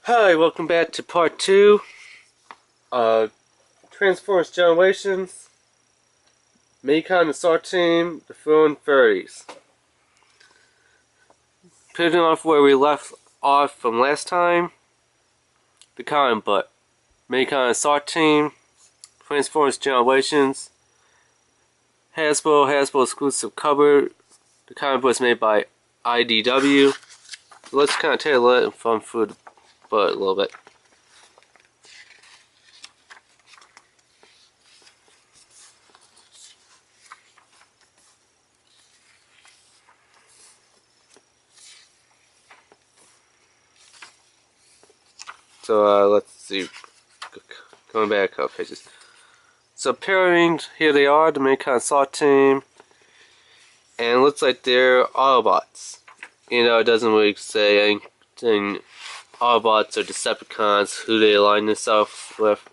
Hi, welcome back to part 2 of Transformers Generations, MiNi-CON and Star Team, the Throne Fairies. Picking off where we left off from last time, the comic book. MiNi-CON and Star Team, Transformers Generations, Hasbro exclusive cover. The comic book is made by IDW. So let's kind of take a look and fun through the book a little bit. So let's see, going back a couple pages. So pairing, here they are, the MiNi-CON Star Team, and it looks like they're Autobots. You know, it doesn't really say anything Autobots or Decepticons, who they align themselves with.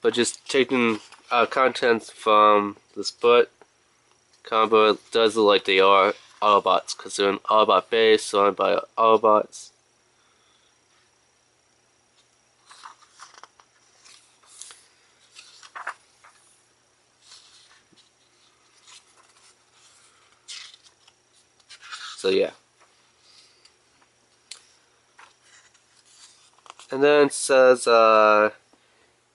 But just taking contents from this book, combo does look like they are Autobots, because they're an Autobot base, surrounded by Autobots. So yeah. And then it says,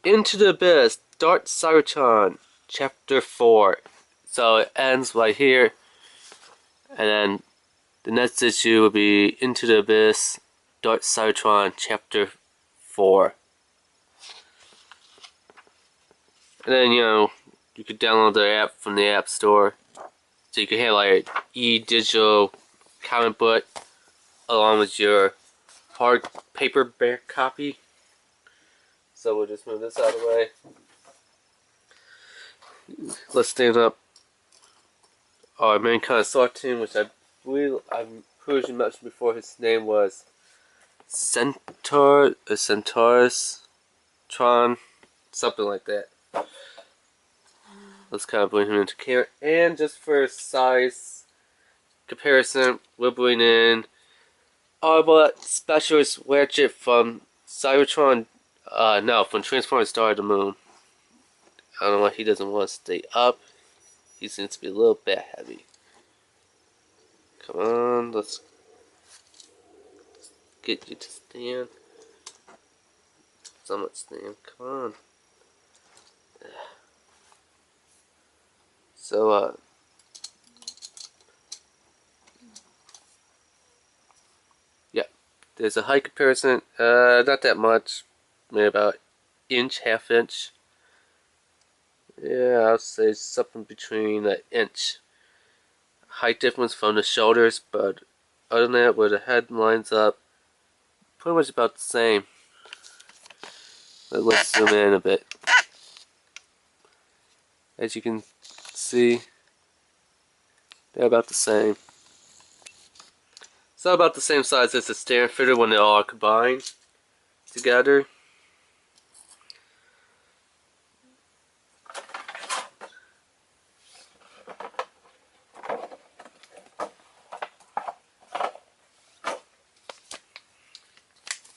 Into the Abyss, Dark Cybertron, Chapter 4. So it ends right here. And then the next issue will be Into the Abyss, Dark Cybertron, Chapter 4. And then, you know, you could download the app from the App Store. So you could have like an e-digital comic book along with your hard paperback copy. So we'll just move this out of the way. Let's stand up our MiNi-CON Star Team, which I believe I've heard you mentioned before. His name was Centaurus Tron, something like that. Let's kind of bring him into camera. And just for size comparison, we'll bring in Autobot Specialist Ratchet from Cybertron, from Transformers Star of the Moon. I don't know why he doesn't want to stay up. He seems to be a little bit heavy. Come on, let's get you to stand. Somewhat stand, come on. So, yeah, there's a height comparison, not that much, maybe about inch, half inch. Yeah, I would say something between an inch height difference from the shoulders, but other than that, where the head lines up, pretty much about the same. But let's zoom in a bit. As you can see, they're about the same. So about the same size as the stand fitter when they all are combined together.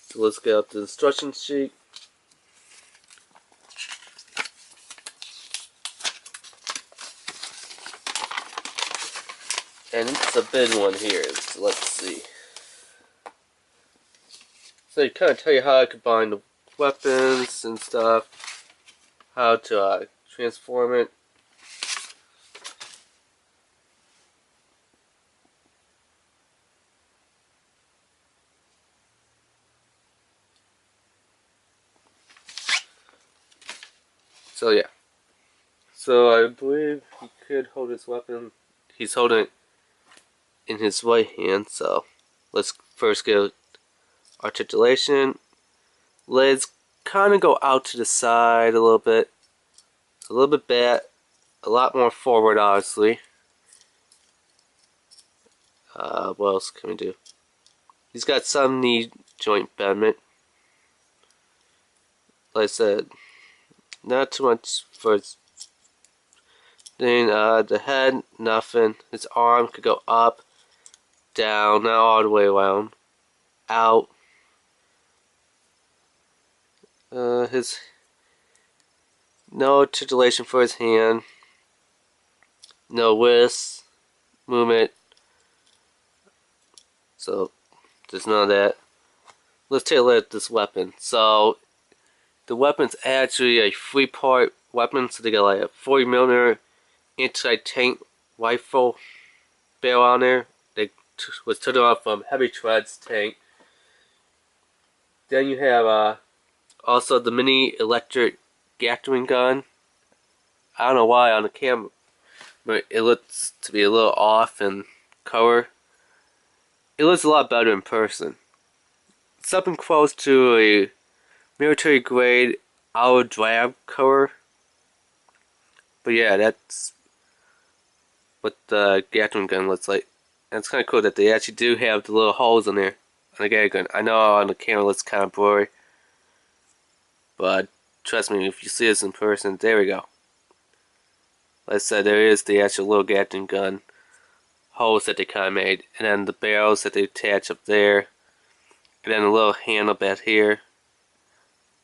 So let's get out the instruction sheet. And it's a big one here, so let's see. So it kind of tell you how to combine the weapons and stuff, how to transform it. So yeah. So I believe he could hold his weapon. He's holding it in his right hand, so let's first get articulation. Legs kind of go out to the side a little bit back, a lot more forward obviously. What else can we do? He's got some knee joint bendment. Like I said, not too much for his thing. The head, nothing. His arm could go up, down, not all the way around. out. His no articulation for his hand, no wrist movement, so there's none of that. Let's take a look at this weapon. So the weapon's actually a 3-part weapon, so they got like a 40mm anti-tank rifle barrel on there that was turned off from Heavy Tread's tank. Then you have also the mini electric Gatling gun. I don't know why on the camera, but it looks to be a little off in color. It looks a lot better in person. Something close to a military grade olive drab color. But yeah, that's what the Gatling gun looks like. And it's kind of cool that they actually do have the little holes in there on the Gatling gun. I know on the camera it looks kind of blurry, but trust me, if you see this in person, there we go. Like I said, there is the actual little Gatling gun holes that they kind of made, and then the barrels that they attach up there, and then a little handle back here.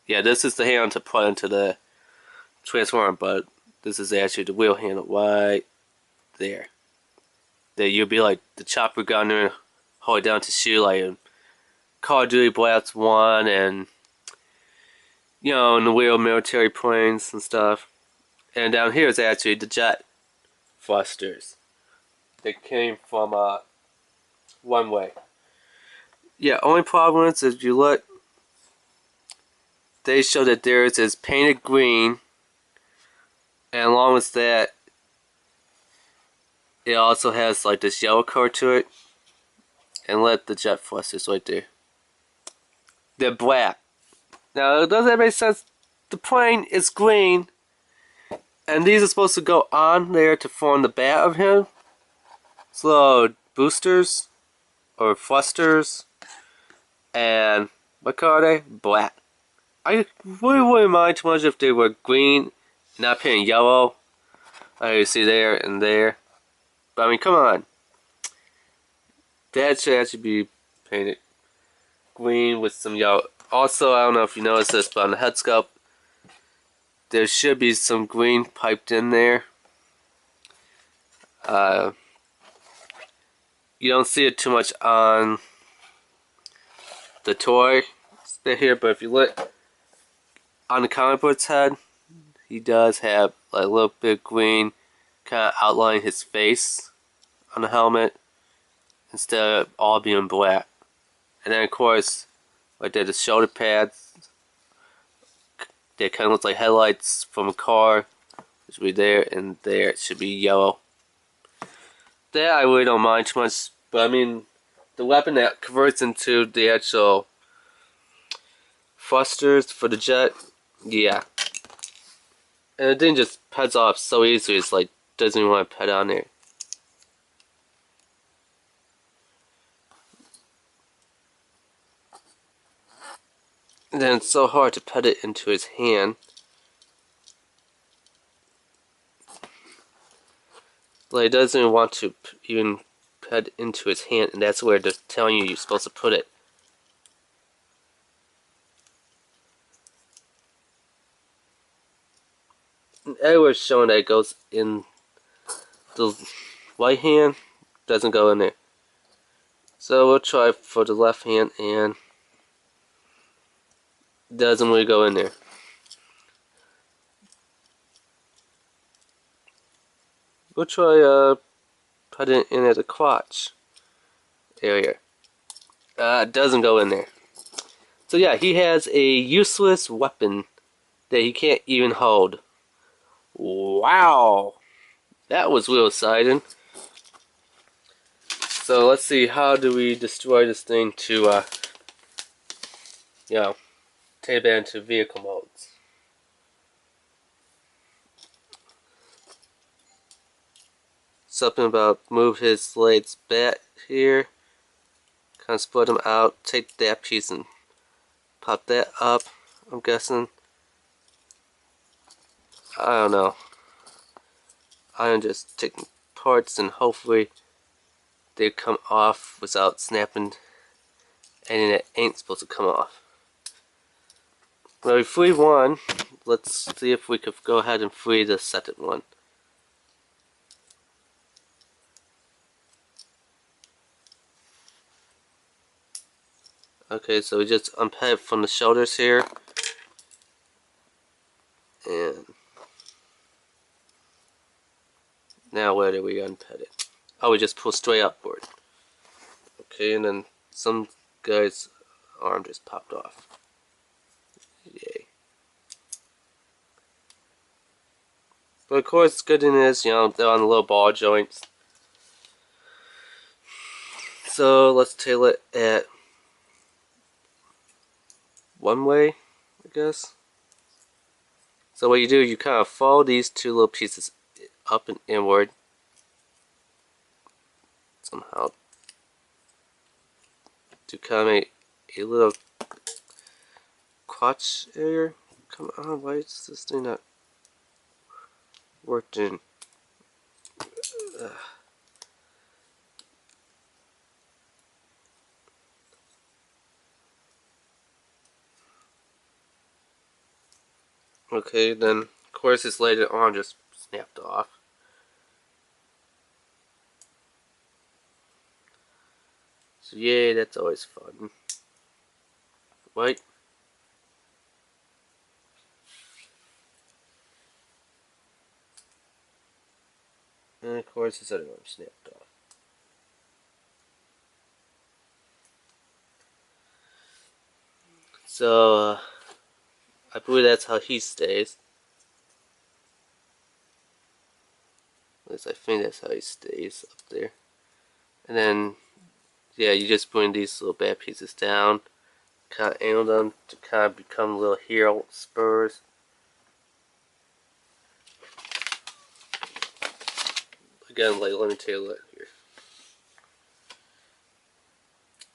Yeah, this is the handle to put into the transformer, but this is actually the wheel handle right there. There you'll be like the chopper gunner, hold it down to shoot like in Call of Duty Black Ops 1 and you know, in the real military planes and stuff. And down here is actually the jet thrusters that came from one way. Yeah, only problem is if you look, they show that theirs is painted green, and along with that, it also has like this yellow color to it. And let the jet thrusters right there. They're black. Now, does that make sense? The plane is green, and these are supposed to go on there to form the bat of him. So, boosters, or thrusters, and what color are they? Black. I really wouldn't mind too much if they were green, not painted yellow. I see there and there. But I mean, come on. That should actually be painted green with some yellow. Also, I don't know if you noticed this, but on the head sculpt, there should be some green piped in there. You don't see it too much on the toy bit here, but if you look on the comic book's head, he does have like a little bit of green kind of outlining his face on the helmet instead of all being black. And then of course, right there, the shoulder pads, they kind of look like headlights from a car. It should be there, and there it should be yellow. That I really don't mind too much, but I mean, the weapon that converts into the actual thrusters for the jet, yeah. And it didn't just peds off so easily, it's like, doesn't even want to ped on there. And then it's so hard to put it into his hand. Like, it doesn't even want to even put into his hand, and that's where they're telling you you're supposed to put it. And everywhere showing that it goes in the right hand, doesn't go in there. So we'll try for the left hand, and doesn't really go in there. We'll try put it in at the crotch area. It doesn't go in there. So yeah, he has a useless weapon that he can't even hold. Wow, that was real exciting. So let's see, how do we destroy this thing to you know, take it into vehicle modes. Something about move his legs back here, kind of split them out, take that piece and pop that up, I'm guessing. I don't know. I am just taking parts and hopefully they come off without snapping and it ain't supposed to come off. Well, we free one. Let's see if we could go ahead and free the second one. Okay, so we just unpad it from the shoulders here. And now where do we unpad it? Oh, we just pull straight upward. Okay, and then some guy's arm just popped off. Yay. But of course, good thing is, you know, they're on the little ball joints. So let's tail it at one way, I guess. So what you do, you kind of follow these two little pieces up and inward. Somehow. To kind of make a little crotch area. Come on, why is this thing not working? Ugh. Okay, then of course his later arm just snapped off. So yay, that's always fun. Right? And of course his other arm snapped off. So I believe that's how he stays. At least I think that's how he stays up there. And then, yeah, you just bring these little bad pieces down, kind of angle them to kind of become little heel spurs. Again, like, let me tail it here.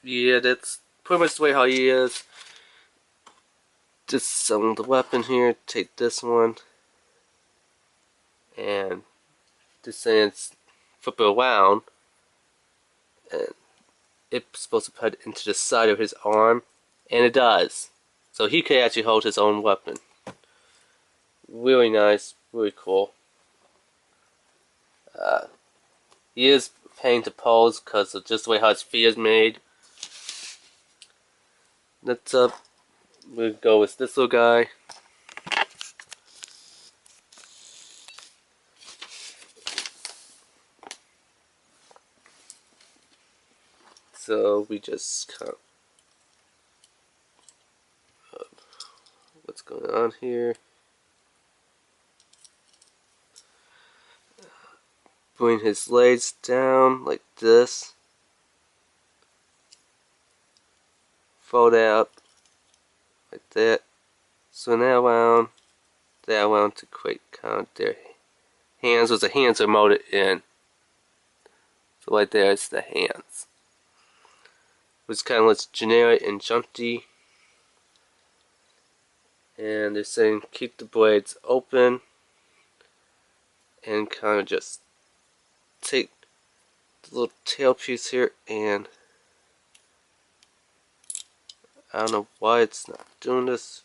Yeah, that's pretty much the way how he is. Just summon the weapon here, take this one, and this thing's flip it around, and it's supposed to put it into the side of his arm, and it does. So he can actually hold his own weapon. Really nice, really cool. He is a pain to pose because of just the way how his feet is made. Next up, we'll go with this little guy. So we just kind of, what's going on here? Bring his legs down like this. Fold out like that. So now that to create kind of their hands, as the hands are molded in. So right there is the hands. Which kind of looks generic and junky. And they're saying keep the blades open and kind of just take the little tail piece here, and I don't know why it's not doing this.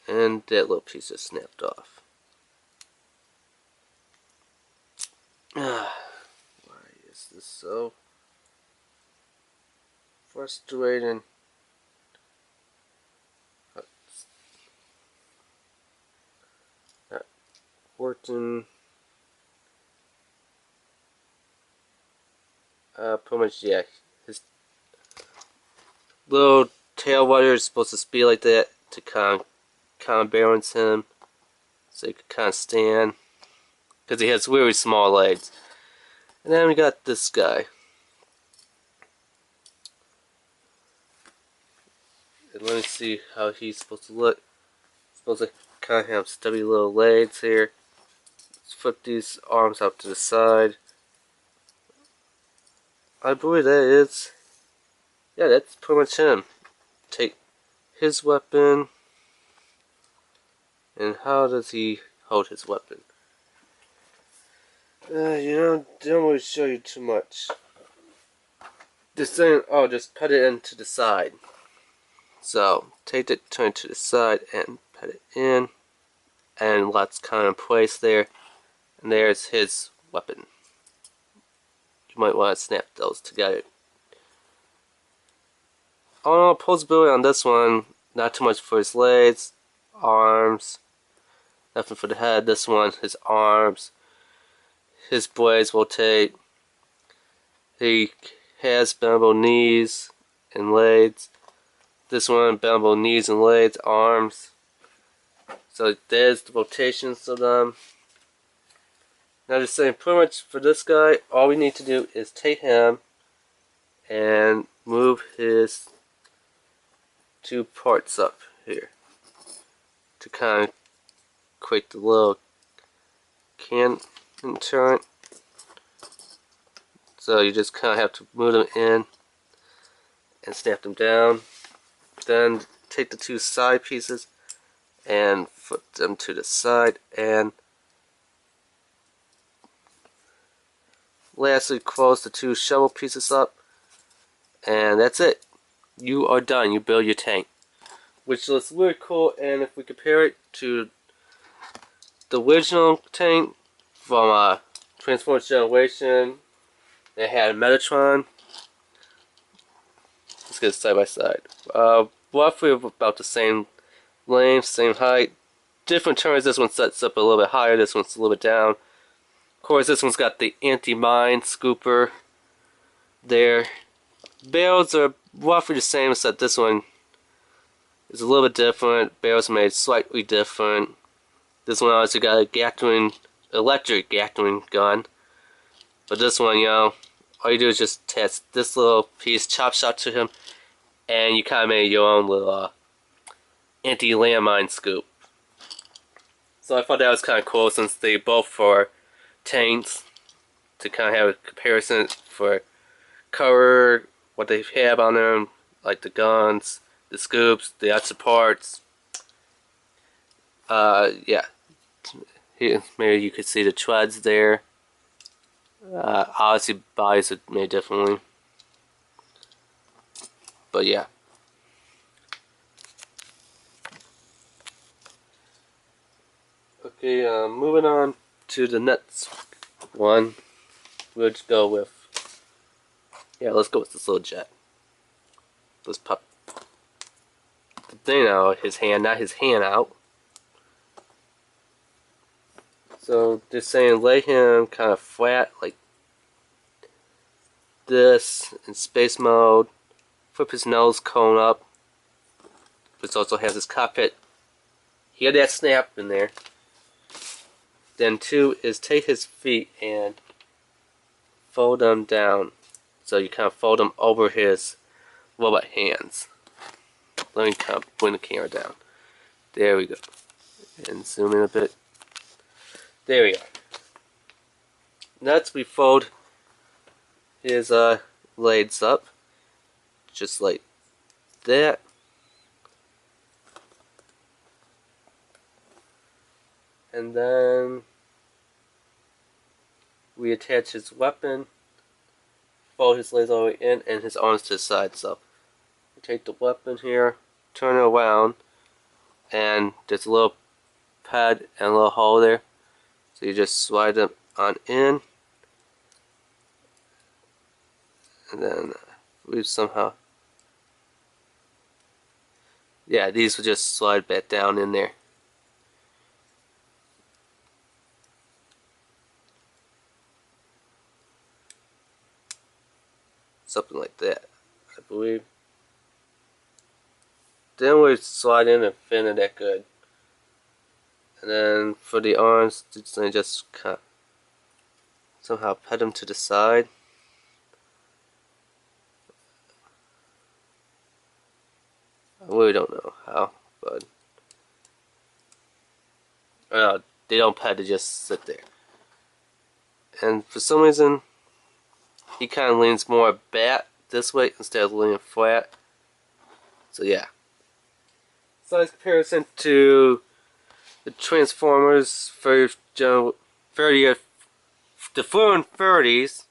And that little piece is snapped off. Why is this so frustrating? Not working. Pretty much, yeah. His little tail wire is supposed to be like that to kind of balance him, so he can kind of stand, because he has really small legs. And then we got this guy. And let me see how he's supposed to look. He's supposed to kind of have stubby little legs here. Let's flip these arms out to the side. I believe that is, yeah, that's pretty much him. Take his weapon, and how does he hold his weapon? Don't really show you too much. This thing, oh, just put it into the side. So, take it, turn it to the side, and put it in, and let's kind of place there, and there's his weapon. You might want to snap those together. Oh, posability on this one, not too much for his legs, arms, nothing for the head. This one, his arms, his blades rotate. He has bendable knees and legs. This one, bendable knees and legs, arms. So there's the rotations of them. Now just saying, pretty much for this guy, all we need to do is take him and move his two parts up here to kind of create the little can turn. So you just kind of have to move them in and snap them down. Then take the two side pieces and flip them to the side, and lastly close the two shovel pieces up, and that's it. You are done. You build your tank, which looks really cool. And if we compare it to the original tank from Transformers Generation, they had Metatron. Let's get it side by side. Roughly about the same length, same height. Different turns. This one sets up a little bit higher. This one's a little bit down. Of course, this one's got the anti-mine scooper there. Barrels are roughly the same, except this one is a little bit different. Barrels are made slightly different. This one also got a Gatling, electric Gatling gun. But this one, all you do is just attach this little piece, chop shot to him, and you kind of made your own little anti-landmine scoop. So I thought that was kind of cool, since they both are tanks, to kind of have a comparison for cover, what they have on them, like the guns, the scoops, the extra parts. Yeah. Here, maybe you could see the treads there. Obviously, bodies are made differently. But yeah. Okay, moving on to the next one. We'll just go with, let's go with this little jet. Let's pop the thing out of his hand, not his hand out. So just saying, lay him kind of flat like this in space mode. Flip his nose cone up. This also has his cockpit. Hear that snap in there. Then two is take his feet and fold them down. So you kind of fold them over his robot hands. Let me kind of bring the camera down. There we go. And zoom in a bit. There we are. Next we fold his legs up. Just like that. And then we attach his weapon, fold his legs all the way in, and his arms to the side. So we take the weapon here, turn it around, and there's a little pad and a little hole there. So you just slide them on in, and then we somehow, these will just slide back down in there. Something like that, I believe. Then we slide in and fin it that good. And then for the arms, just kind of somehow put them to the side. I really don't know how, but they don't pad, they just sit there. And for some reason, he kind of leans more back this way instead of leaning flat. So yeah. Size comparison to the Transformers for 30th, the 30s.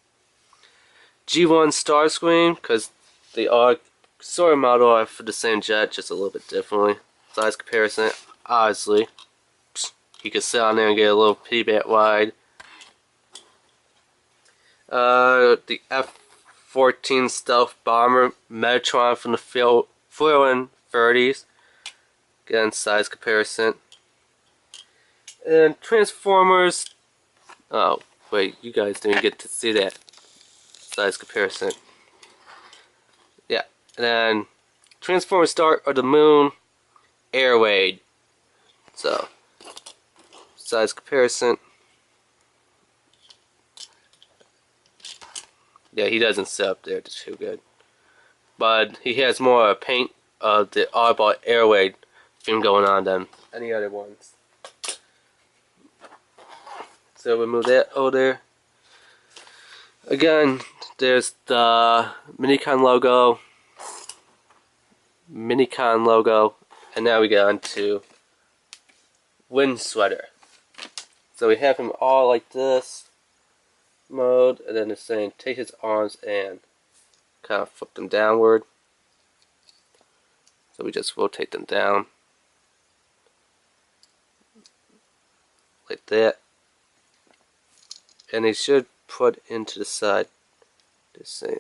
G1 Starscream, because they are sort of modeled after the same jet, just a little bit differently. Size comparison, obviously. He could sit on there and get a little piggyback wide. The F-14 stealth bomber, Metatron from the Fluent 30s. Again, size comparison. And Transformers. Oh, wait, you guys didn't get to see that size comparison. Yeah, and then Transformers Start of the Moon, Airwade. So, size comparison. Yeah, he doesn't sit up there too good. But he has more paint of the oddball Airwade theme going on than any other ones. So we move that over there. Again, there's the MiNi-CON logo, and now we get on to Wind Sweater. So we have him all like this mode, and then it's saying take his arms and kind of flip them downward. So we just rotate them down like that, and they should put into the side. Just saying.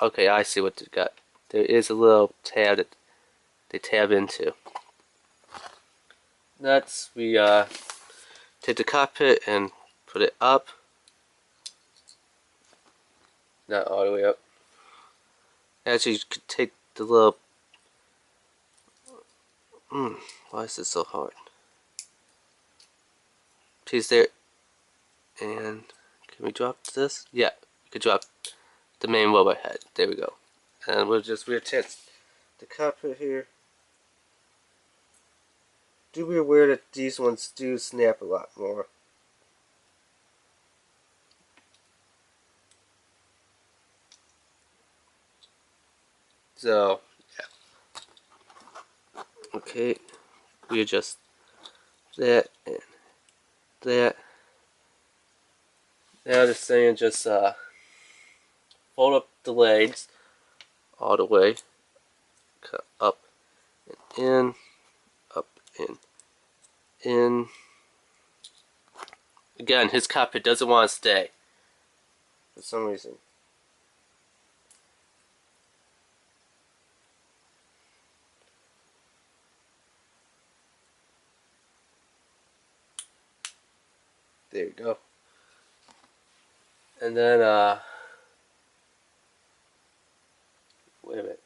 Okay, I see what they got. There is a little tab that they tab into. Next, we take the cockpit and put it up. Not all the way up. Actually, you could take the little. Why is this so hard? Piece there, and can we drop this? Yeah, we could drop the main robot head. There we go. And we'll just reattach the cockpit here. Do be aware that these ones do snap a lot more. So, yeah. Okay, we adjust that and that. Now just saying, just fold up the legs all the way, cut up and in, up and in. Again, his cockpit doesn't want to stay for some reason. There you go. And then, wait a minute.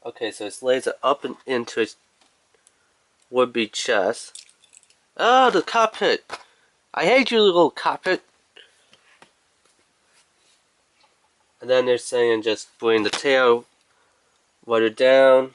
Okay, so his legs are up and into his would-be chest. Oh, the cockpit! I hate you, little cockpit! And then they're saying just bring the tail rudder down.